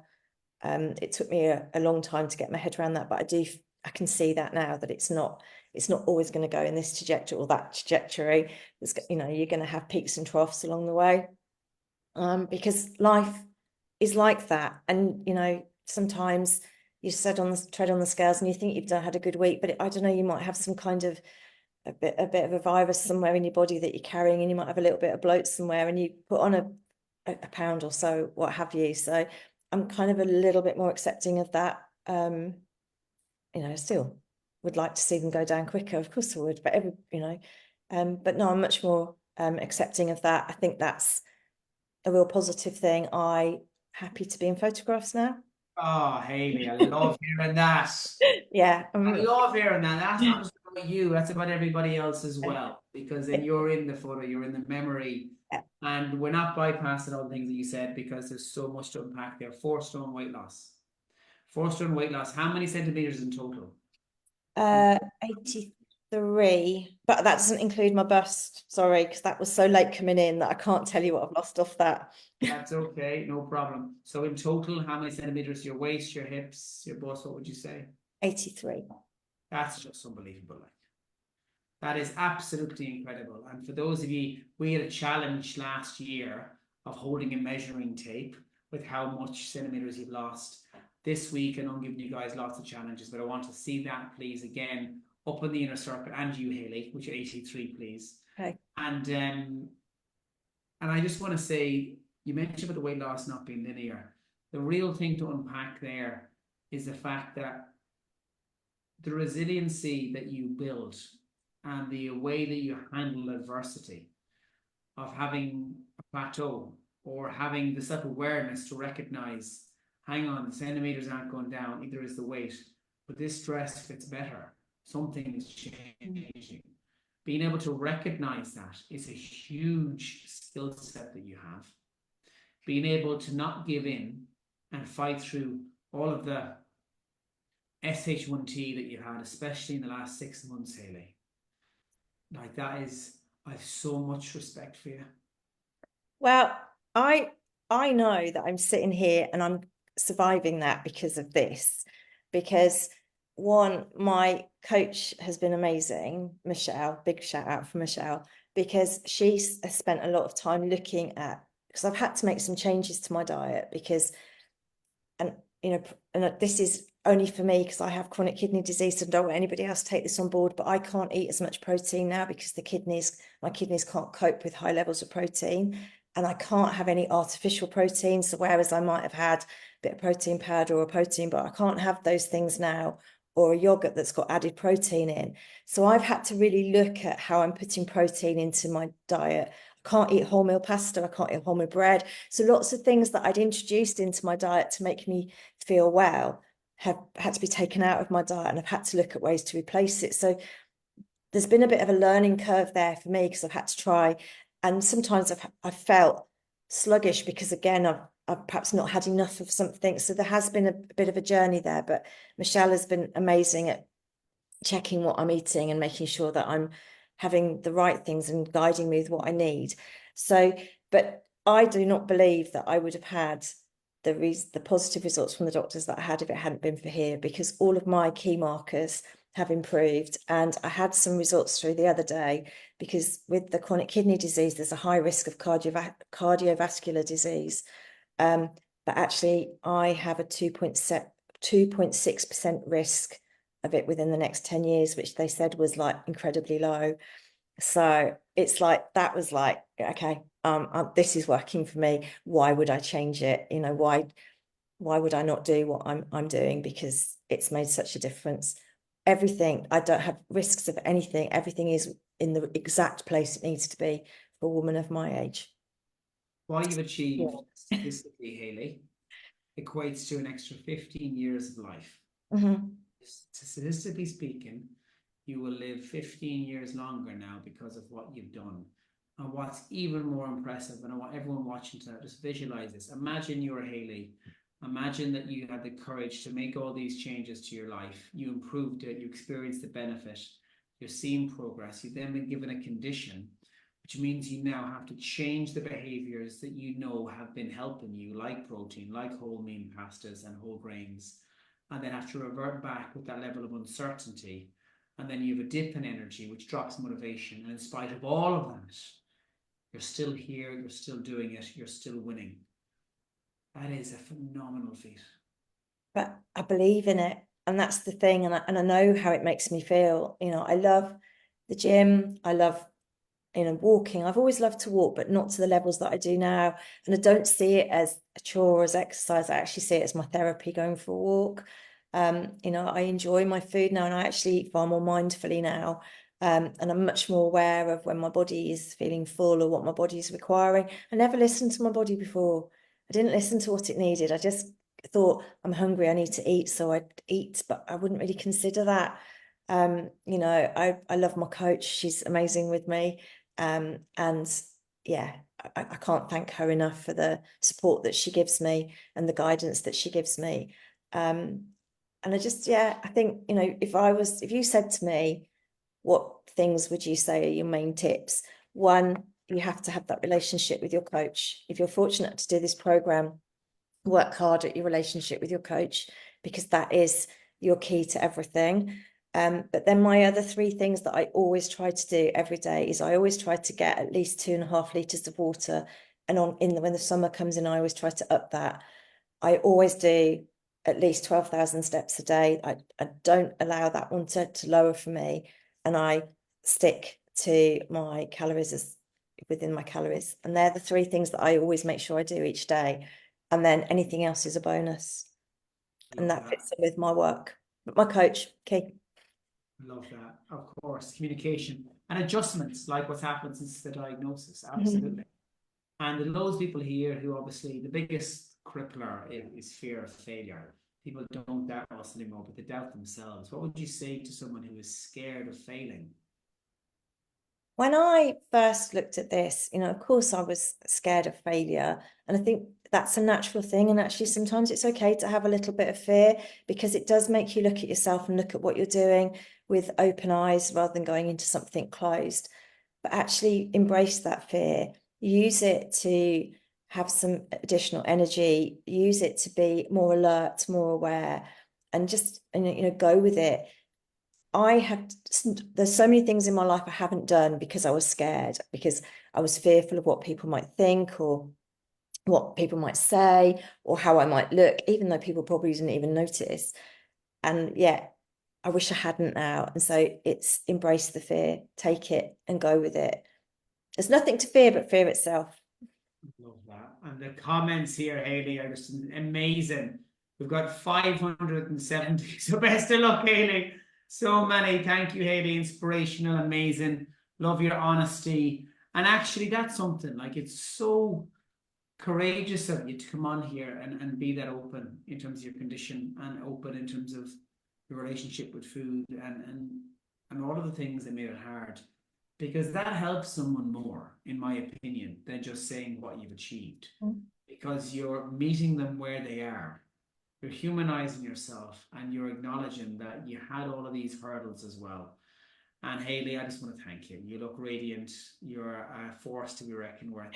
It took me a long time to get my head around that, but I can see that now, that it's not always going to go in this trajectory or that trajectory. You know, you're going to have peaks and troughs along the way, because life is like that. And, you know, sometimes you tread on the scales and you think you've had a good week, but I don't know, you might have some kind of a bit of a virus somewhere in your body that you're carrying, and you might have a little bit of bloat somewhere, and you put on a pound or so, what have you. So I'm kind of a little bit more accepting of that. You know, still would like to see them go down quicker, of course I would, but but no, I'm much more accepting of that. I think that's a real positive thing. I'm happy to be in photographs now. Oh, Hayley, I love hearing that. Yeah, I love hearing that. That's not just about you, that's about everybody else as well. Because then you're in the photo, you're in the memory. Yeah. And we're not bypassing all the things that you said, because there's so much to unpack there. 4 stone weight loss. 4 stone weight loss. How many centimeters in total? 83 83, but that doesn't include my bust. Sorry, because that was so late coming in that I can't tell you what I've lost off that. That's okay, no problem. So in total, how many centimeters? Your waist, your hips, your bust? What would you say? 83. That's just unbelievable. Like, that is absolutely incredible. And for those of you, we had a challenge last year of holding a measuring tape with how much centimeters you've lost. This week, and I'm giving you guys lots of challenges, but I want to see that, please, again, up in the inner circle, and you, Hayley, which are 83, please. Okay. And I just want to say, you mentioned about the weight loss not being linear. The real thing to unpack there is the fact that the resiliency that you build and the way that you handle adversity, of having a plateau or having the self-awareness to recognize, hang on, the centimeters aren't going down, either is the weight, but this dress fits better. Something is changing. Being able to recognize that is a huge skill set that you have. Being able to not give in and fight through all of the SH1T that you had, especially in the last 6 months, Hayley. Like, that is, I have so much respect for you. Well, I know that I'm sitting here and I'm surviving that because of this. Because one, my coach has been amazing, Michelle, big shout out for Michelle, because she's spent a lot of time looking at, because I've had to make some changes to my diet because, and this is only for me because I have chronic kidney disease, so I don't want anybody else to take this on board, but I can't eat as much protein now because my kidneys can't cope with high levels of protein, and I can't have any artificial protein. So whereas I might have had a bit of protein powder or a protein bar, I can't have those things now, or a yogurt that's got added protein in. So I've had to really look at how I'm putting protein into my diet. I can't eat wholemeal pasta, I can't eat wholemeal bread. So lots of things that I'd introduced into my diet to make me feel well have had to be taken out of my diet, and I've had to look at ways to replace it. So there's been a bit of a learning curve there for me because I've had to try, and sometimes I've felt sluggish because, again, I've perhaps not had enough of something. So there has been a bit of a journey there, but Michelle has been amazing at checking what I'm eating and making sure that I'm having the right things and guiding me with what I need. So, but I do not believe that I would have had the positive results from the doctors that I had if it hadn't been for here, because all of my key markers have improved. And I had some results through the other day, because with the chronic kidney disease, there's a high risk of cardiovascular disease. But actually, I have a 2.6% risk of it within the next 10 years, which they said was like incredibly low. So it's like, that was like, okay, this is working for me. Why would I change it? Why would I not do what I'm doing? Because it's made such a difference. Everything, I don't have risks of anything. Everything is in the exact place it needs to be for a woman of my age. What you've achieved statistically, Hayley, equates to an extra 15 years of life. Mm-hmm. Statistically speaking, you will live 15 years longer now because of what you've done. And what's even more impressive, and I want everyone watching to just visualize this. Imagine you're Hayley. Imagine that you had the courage to make all these changes to your life. You improved it, you experienced the benefit, you're seeing progress. You've then been given a condition, which means you now have to change the behaviors that you know have been helping you, like protein, like wholemeal pastas and whole grains, and then have to revert back with that level of uncertainty. And then you have a dip in energy, which drops motivation. And in spite of all of that, you're still here, you're still doing it, you're still winning. That is a phenomenal feat. But I believe in it. And that's the thing. And I know how it makes me feel. I love the gym. I love, walking. I've always loved to walk, but not to the levels that I do now. And I don't see it as a chore or as exercise. I actually see it as my therapy, going for a walk. I enjoy my food now, and I actually eat far more mindfully now. And I'm much more aware of when my body is feeling full or what my body is requiring. I never listened to my body before. I didn't listen to what it needed. I just thought, I'm hungry, I need to eat, so I'd eat, but I wouldn't really consider that. I love my coach. She's amazing with me. And yeah, I can't thank her enough for the support that she gives me and the guidance that she gives me. And I think, if you said to me, what things would you say are your main tips? One, you have to have that relationship with your coach. If you're fortunate to do this program, work hard at your relationship with your coach, because that is your key to everything. But then my other three things that I always try to do every day is I always try to get at least 2.5 litres of water. And when the summer comes in, I always try to up that. I always do at least 12,000 steps a day. I don't allow that one to lower for me. And I stick to my calories as within my calories. And they're the three things that I always make sure I do each day. And then anything else is a bonus. And that fits in with my work. But my coach, okay. Love that. Of course, communication and adjustments, like what's happened since the diagnosis. Absolutely. And there are loads of people here who obviously the biggest crippler is fear of failure. People don't doubt us anymore, but they doubt themselves. What would you say to someone who is scared of failing? When I first looked at this, of course I was scared of failure. And I think that's a natural thing. And actually, sometimes it's okay to have a little bit of fear, because it does make you look at yourself and look at what you're doing with open eyes rather than going into something closed. But actually embrace that fear, use it to have some additional energy, use it to be more alert, more aware, and just, go with it. There's so many things in my life I haven't done because I was scared, because I was fearful of what people might think, or what people might say, or how I might look, even though people probably didn't even notice. And yeah, I wish I hadn't now. And so it's embrace the fear, take it and go with it. There's nothing to fear but fear itself. Love that. And the comments here, Hayley, are just amazing. We've got 570. So best of luck, Hayley. So many. Thank you, Hayley. Inspirational, amazing. Love your honesty. And actually, that's something like, it's so courageous of you to come on here and be that open in terms of your condition, and open in terms of your relationship with food, and all of the things that made it hard, because that helps someone more, in my opinion, than just saying what you've achieved. Because you're meeting them where they are. You're humanizing yourself, and you're acknowledging that you had all of these hurdles as well. And Hayley, I just want to thank you. You look radiant. You're a force to be reckoned with.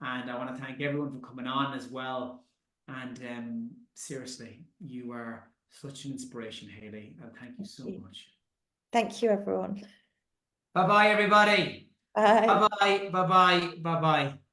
And I want to thank everyone for coming on as well. And seriously, you are such an inspiration, Hayley. And thank you so much. Thank you, everyone. Bye-bye, everybody. Bye. Bye-bye. Bye-bye. Bye-bye.